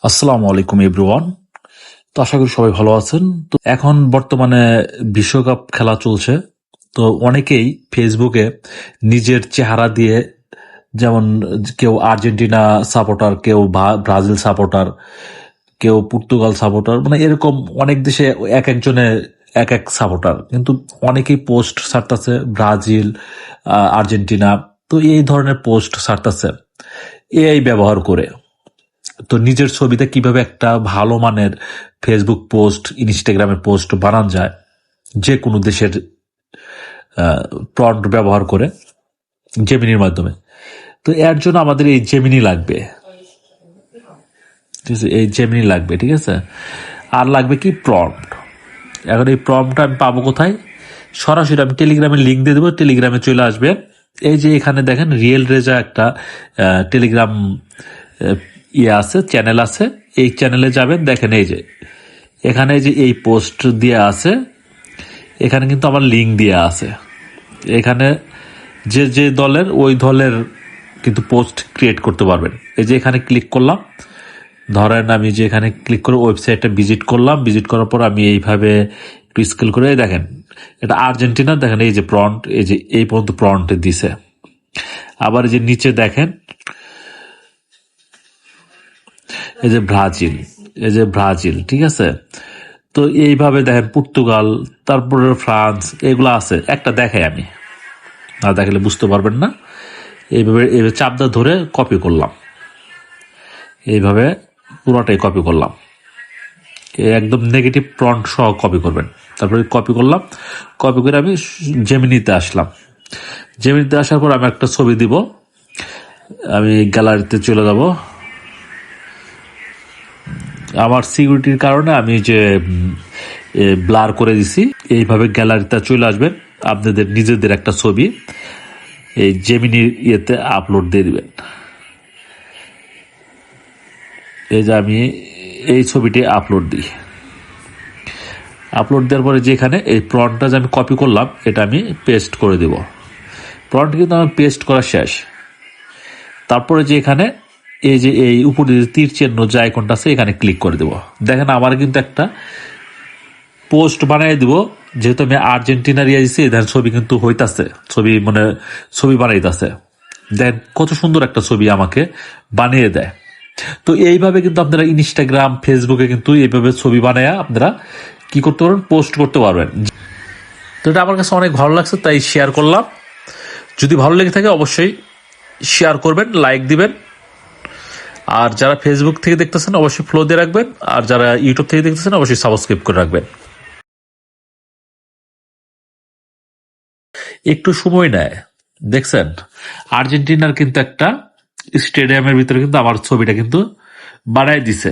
আসসালামু আলাইকুম এভরিওয়ান। তো আশা করি সবাই ভালো আছেন। তো এখন বর্তমানে বিশ্বকাপ খেলা চলছে। তো অনেকেই ফেসবুকে নিজের চেহারা দিয়ে, যেমন কেউ আর্জেন্টিনা সাপোর্টার, কেউ ব্রাজিল সাপোর্টার, কেউ পর্তুগাল সাপোর্টার, মানে এরকম অনেক দেশে এক একজনে এক এক সাপোর্টার, কিন্তু অনেকেই পোস্ট ছাড়তেছে ব্রাজিল, আর্জেন্টিনা। তো এই ধরনের পোস্ট ছাড়তেছে এআই ব্যবহার করে। তো নিজের ছবিতে কিভাবে একটা ভালো মানের ফেসবুক পোস্ট, ইনস্টাগ্রামের পোস্ট বানানো যায় যে কোনো দেশের প্রম্পট ব্যবহার করে, জেমিনির মাধ্যমে। তো এর জন্য আমাদের এই জেমিনি লাগবে, ঠিক আছে? এই জেমিনি লাগবে, ঠিক আছে? আর লাগবে কি প্রম্পট। এখন এই প্রম্পটটা আমি পাবো কোথায়? সরাসরি আমি টেলিগ্রামের লিঙ্ক দিয়ে দেবো, টেলিগ্রামে চলে আসবে। এই যে এখানে দেখেন রিয়েল রেজা একটা টেলিগ্রাম আছে, চ্যানেল আছে। এই চ্যানেলে যাবেন, দেখেন এই যে এখানে যে এই পোস্ট দিয়ে আছে, এখানে কিন্তু আমার লিঙ্ক দিয়ে আছে। এখানে যে যে দলের, ওই দলের কিন্তু পোস্ট ক্রিয়েট করতে পারবেন। এই যে এখানে ক্লিক করলাম, ধরেন আমি যে এখানে ক্লিক করে ওয়েবসাইটটা ভিজিট করলাম, ভিজিট করার পর আমি এইভাবে একটু স্কেল করে দেখেন এটা আর্জেন্টিনা, দেখেন এই যে প্রম্পট, এই যে এই পর্যন্ত প্রম্পট দিছে। আবার এই যে নিচে দেখেন এই যে ব্রাজিল, এই যে ব্রাজিল, ঠিক আছে? তো এইভাবে দেখেন পর্তুগাল, তারপরে ফ্রান্স, এগুলো আছে। একটা দেখাই আমি, না দেখালে বুঝতে পারবেন না। এইভাবে এইভাবে চাপদা ধরে কপি করলাম, এইভাবে পুরোটাই কপি করলাম। একদম নেগেটিভ প্রম্পট সহ কপি করবেন। তারপরে কপি করলাম, কপি করে আমি জেমিনিতে আসলাম। জেমিনিতে আসার পর আমি একটা ছবি দিব। আমি গ্যালারিতে চলে যাব। আমার সিকিউরিটির কারণে আমি যে ব্লার করে দিছি। এইভাবে গ্যালারিতে চলে আসবেন, আপনাদের নিজেদের একটা ছবি এই জেমিনির ইয়েতে আপলোড দিয়ে দিবেন। এই যে আমি এই ছবিটি আপলোড দিই। আপলোড দেওয়ার পরে যেখানে এই প্রম্পটটা যে আমি কপি করলাম, এটা আমি পেস্ট করে দেব। প্রম্পট কিন্তু আমার পেস্ট করা শেষ। তারপরে যে এখানে এই যে এই উপরে যে তীর চিহ্ন যে আইকনটা আছে, এখানে ক্লিক করে দেব। দেখেন আমার কিন্তু একটা পোস্ট বানিয়ে দিব। যেহেতু আমি আর্জেন্টিনার ইয়ে দিচ্ছি, দেখেন ছবি কিন্তু হইতাছে, ছবি মানে ছবি বানাইতেছে। দেখেন কত সুন্দর একটা ছবি আমাকে বানিয়ে দেয়। তো এইভাবে কিন্তু আপনারা ইনস্টাগ্রাম, ফেসবুকে কিন্তু এইভাবে ছবি বানায় আপনারা কি করতে পারবেন, পোস্ট করতে পারবেন। তো এটা আমার কাছে অনেক ভালো লাগছে, তাই শেয়ার করলাম। যদি ভালো লেগে থাকে অবশ্যই শেয়ার করবেন, লাইক দিবেন। আর যারা ফেসবুক থেকে দেখতেছেন অবশ্যই ফলো দিয়ে রাখবেন, আর যারা ইউটিউব থেকে দেখতেছেন অবশ্যই সাবস্ক্রাইব করে রাখবেন। একটু সময় নেয়, দেখছেন আর্জেন্টিনার কিন্তু একটা স্টেডিয়ামের ভিতরে কিন্তু আমার ছবিটা কিন্তু বানাই দিছে।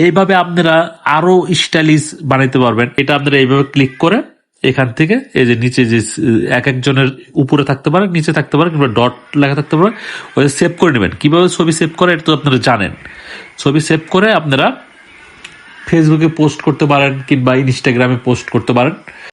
এইভাবে আপনারা আরো স্টাইলিশ বানাইতে পারবেন। এটা আপনারা এইভাবে ক্লিক করে এখান থেকে এই যে নিচে যে এক একজনের উপরে থাকতে পারে, নিচে থাকতে পারে, কিংবা ডট লেখা থাকতে পারে, ওই সেভ করে নেবেন। কিভাবে ছবি সেভ করে এটা তো আপনারা জানেন। ছবি সেভ করে আপনারা ফেসবুকে পোস্ট করতে পারেন, কিংবা ইনস্টাগ্রামে পোস্ট করতে পারেন।